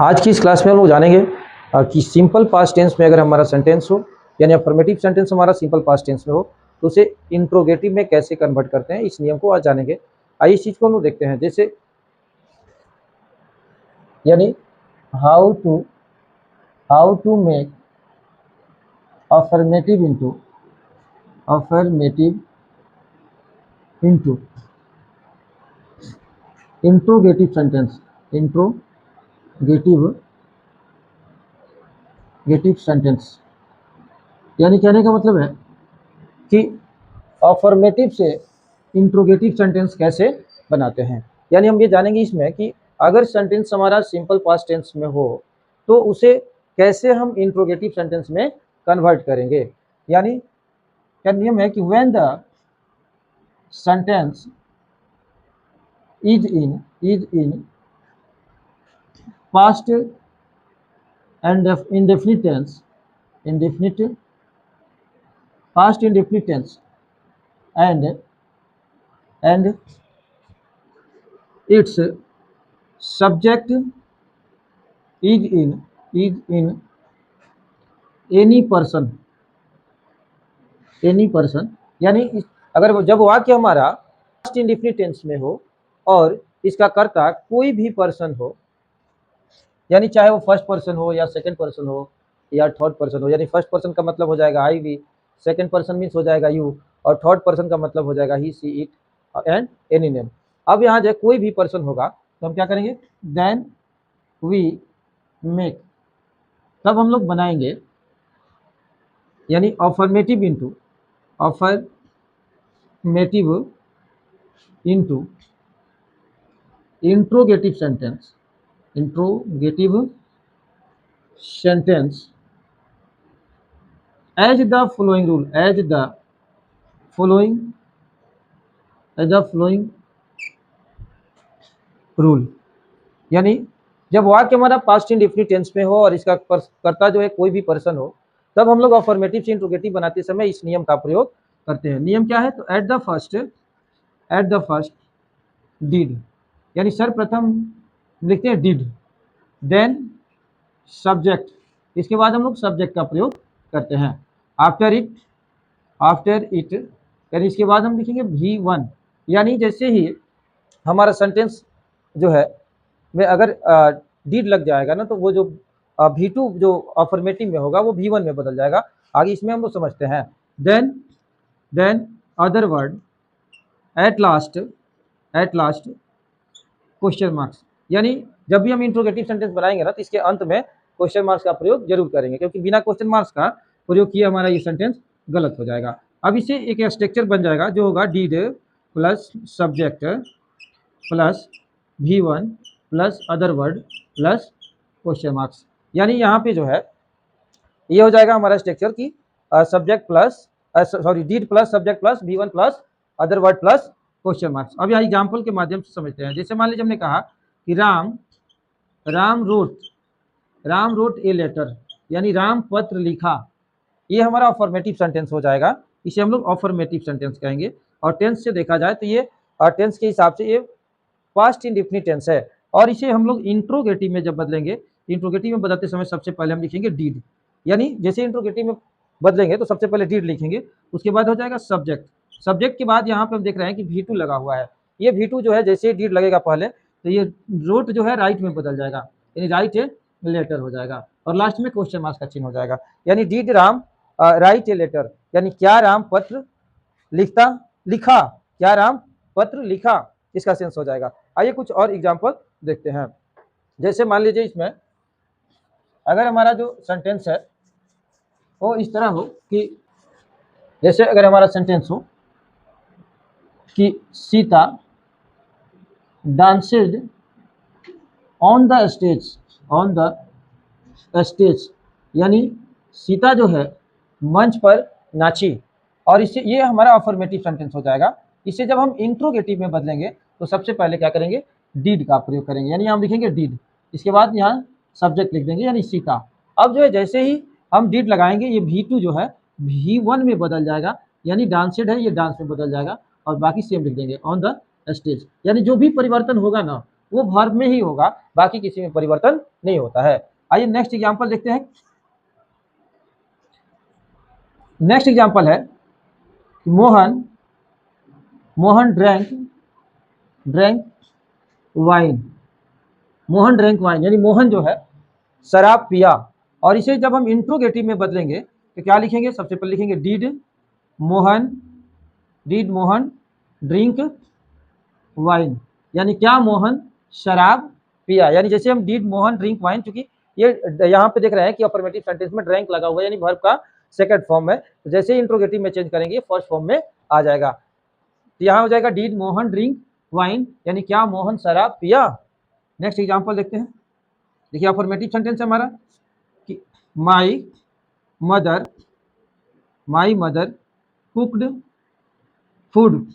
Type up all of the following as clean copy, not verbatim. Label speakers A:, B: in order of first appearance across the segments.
A: आज की इस क्लास में हम लोग जानेंगे कि सिंपल पास्ट टेंस में अगर हमारा सेंटेंस हो यानी अफर्मेटिव सेंटेंस हमारा सिंपल पास्ट टेंस में हो तो उसे इंट्रोगेटिव में कैसे कन्वर्ट करते हैं, इस नियम को आज जानेंगे। आइए इस चीज़ को हम लोग देखते हैं। जैसे यानी how to make affirmative into interrogative sentence यानी कहने का मतलब है कि अफर्मेटिव से इंट्रोगेटिव सेंटेंस कैसे बनाते हैं। यानी हम ये जानेंगे इसमें कि अगर सेंटेंस हमारा सिंपल पास्ट टेंस में हो तो उसे कैसे हम इंट्रोगेटिव सेंटेंस में कन्वर्ट करेंगे। यानी क्या नियम है कि when the sentence is in past and indefinite tense past indefinite tense and its subject is in any person यानी अगर जब वाक्य हमारा पास्ट इंडेफिनिट टेंस में हो और इसका कर्ता कोई भी पर्सन हो, यानी चाहे वो फर्स्ट पर्सन हो या सेकंड पर्सन हो या थर्ड पर्सन हो। यानी फर्स्ट पर्सन का मतलब हो जाएगा आई वी, सेकंड पर्सन मीन्स हो जाएगा यू, और थर्ड पर्सन का मतलब हो जाएगा he see it and any name. अब यहाँ जो कोई भी पर्सन होगा तो हम क्या करेंगे, देन वी मेक, तब हम लोग बनाएंगे यानी affirmative into interrogative sentence as the following rule। यानी जब वाक्य हमारा पास्ट इंडेफिनिट टेंस में हो और इसका कर्ता जो है कोई भी पर्सन हो, तब हम लोग अफर्मेटिव से इंट्रोगेटिव बनाते समय इस नियम का प्रयोग करते हैं। नियम क्या है, तो एट द फर्स्ट डिड, यानी सर्वप्रथम लिखते हैं डिड, देन सब्जेक्ट, इसके बाद हम लोग सब्जेक्ट का प्रयोग करते हैं। आफ्टर इट यानी इसके बाद हम लिखेंगे V1। यानी जैसे ही हमारा सेंटेंस जो है में अगर डिड लग जाएगा ना, तो वो जो V2 जो अफर्मेटिव में होगा वो V1 में बदल जाएगा। आगे इसमें हम लोग समझते हैं। Then other word at last question marks, यानी जब भी हम इंट्रोगेटिव सेंटेंस बनाएंगे ना तो इसके अंत में क्वेश्चन मार्क्स का प्रयोग जरूर करेंगे, क्योंकि बिना क्वेश्चन मार्क्स का प्रयोग किया हमारा ये सेंटेंस गलत हो जाएगा। अब इसे एक स्ट्रक्चर बन जाएगा जो होगा did plus subject plus V1 plus other word plus question marks. यानी यहाँ पे जो है ये हो जाएगा हमारा स्ट्रक्चर की subject plus did plus subject plus V1 plus other word plus question marks. अब यहाँ एग्जाम्पल के माध्यम से समझते हैं। जैसे मान लीजिए हमने कहा कि राम रोट ए लेटर, यानी राम पत्र लिखा, ये हमारा अफर्मेटिव सेंटेंस हो जाएगा। इसे हम लोग अफर्मेटिव सेंटेंस कहेंगे। और टेंस से देखा जाए तो ये टेंस के हिसाब से ये पास्ट इंडेफिनिट टेंस है। और इसे हम लोग इंट्रोगेटिव में जब बदलेंगे, इंट्रोगेटिव में बदलते समय सबसे पहले हम लिखेंगे डिड, यानी जैसे इंट्रोगेटिव में बदलेंगे तो सबसे पहले डिड लिखेंगे, उसके बाद हो जाएगा सब्जेक्ट के बाद यहाँ पे हम देख रहे हैं कि V2 लगा हुआ है। ये V2 जो है जैसे डिड लगेगा पहले तो ये रोट जो है राइट में बदल जाएगा, यानी राइट ए लेटर हो जाएगा, और लास्ट में क्वेश्चन मार्क्स का चिन्ह हो जाएगा। यानी did Ram write a letter, यानी क्या राम पत्र लिखा, क्या राम पत्र लिखा, इसका सेंस हो जाएगा। आइए कुछ और एग्जांपल देखते हैं। जैसे मान लीजिए इसमें अगर हमारा जो सेंटेंस है वो इस तरह हो कि जैसे अगर हमारा सेंटेंस हो कि सीता डांसेड ऑन द स्टेज, यानी सीता जो है मंच पर नाची, और इससे ये हमारा अफर्मेटिव सेंटेंस हो जाएगा। इसे जब हम इंट्रोगेटिव में बदलेंगे तो सबसे पहले क्या करेंगे, डिड का प्रयोग करेंगे, यानी हम लिखेंगे डिड, इसके बाद यहाँ सब्जेक्ट लिख देंगे यानी सीता। अब जो है जैसे ही हम डिड लगाएंगे ये V2 जो है V1 में बदल जाएगा, यानी डांसेड है ये डांस में बदल जाएगा, और बाकी सेम लिख देंगे ऑन द स्टेज। यानी जो भी परिवर्तन होगा ना वो वर्ब में ही होगा, बाकी किसी में परिवर्तन नहीं होता है। आइए नेक्स्ट एग्जांपल देखते हैं। नेक्स्ट एग्जांपल है Mohan Mohan drank wine. Mohan drank wine यानी मोहन जो है शराब पिया, और इसे जब हम इंट्रोगेटिव में बदलेंगे तो क्या लिखेंगे? सबसे पहले लिखेंगे Mohan did Mohan drink wine, यानी क्या मोहन शराब पिया। यानी जैसे हम डिड मोहन ड्रिंक वाइन, चूंकि ये यहाँ पे देख रहे हैं कि अफर्मेटिव सेंटेंस में ड्रैंक लगा हुआ है, यानी वर्ब का सेकंड फॉर्म है, तो जैसे ही इंट्रोगेटिव में चेंज करेंगे फर्स्ट फॉर्म में आ जाएगा। तो यहाँ हो जाएगा डिड मोहन ड्रिंक वाइन, यानी क्या मोहन शराब पिया। नेक्स्ट एग्जांपल देखते हैं। देखिए अफर्मेटिव सेंटेंस है हमारा कि माई मदर कुक्ड फूड,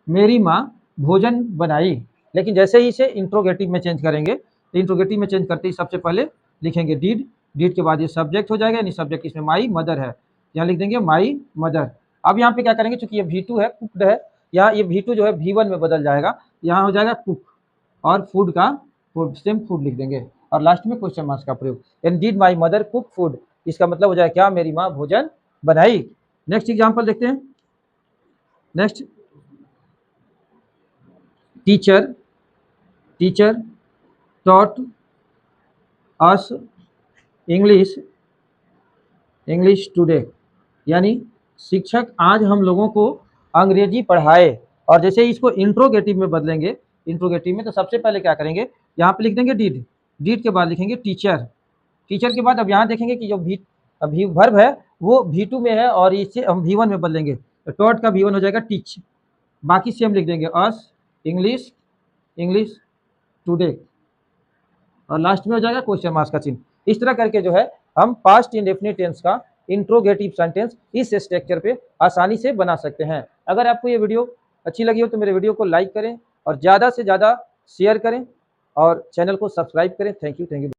A: मेरी माँ भोजन बनाई। लेकिन जैसे ही इसे इंट्रोगेटिव में चेंज करेंगे, तो इंट्रोगेटिव में चेंज करते ही सबसे पहले लिखेंगे डिड के बाद ये सब्जेक्ट हो जाएगा, यानी सब्जेक्ट इसमें माई मदर है, यहाँ लिख देंगे माई मदर। अब यहाँ पे क्या करेंगे, चूंकि ये V2 है, कुक्ड है, यहाँ ये V2 जो है V1 में बदल जाएगा, यहाँ हो जाएगा कुक, और फूड का फूड सेम फूड लिख देंगे, और लास्ट में क्वेश्चन मार्क्स का प्रयोग, and did my mother cook food, इसका मतलब हो जाएगा क्या? मेरी माँ भोजन बनाई। नेक्स्ट एग्जाम्पल देखते हैं। Next teacher taught us English today, यानी शिक्षक आज हम लोगों को अंग्रेजी पढ़ाए। और जैसे ही इसको इंट्रोगेटिव में बदलेंगे, इंट्रोगेटिव में तो सबसे पहले क्या करेंगे, यहाँ पे लिख देंगे डिड के बाद लिखेंगे टीचर के बाद अब यहाँ देखेंगे कि जो भी वर्ब है वो V2 में है, और इसे हम V1 में बदलेंगे, तो टॉट का V1 हो जाएगा टीच, बाकी सेम लिख देंगे अस इंग्लिश टुडे, और लास्ट में हो जाएगा क्वेश्चन मार्क्स का चिन्ह। इस तरह करके जो है हम पास्ट इंडेफिनिट टेंस का इंट्रोगेटिव सेंटेंस इस स्ट्रक्चर पे आसानी से बना सकते हैं। अगर आपको ये वीडियो अच्छी लगी हो तो मेरे वीडियो को लाइक करें और ज़्यादा से ज़्यादा शेयर करें और चैनल को सब्सक्राइब करें। Thank you.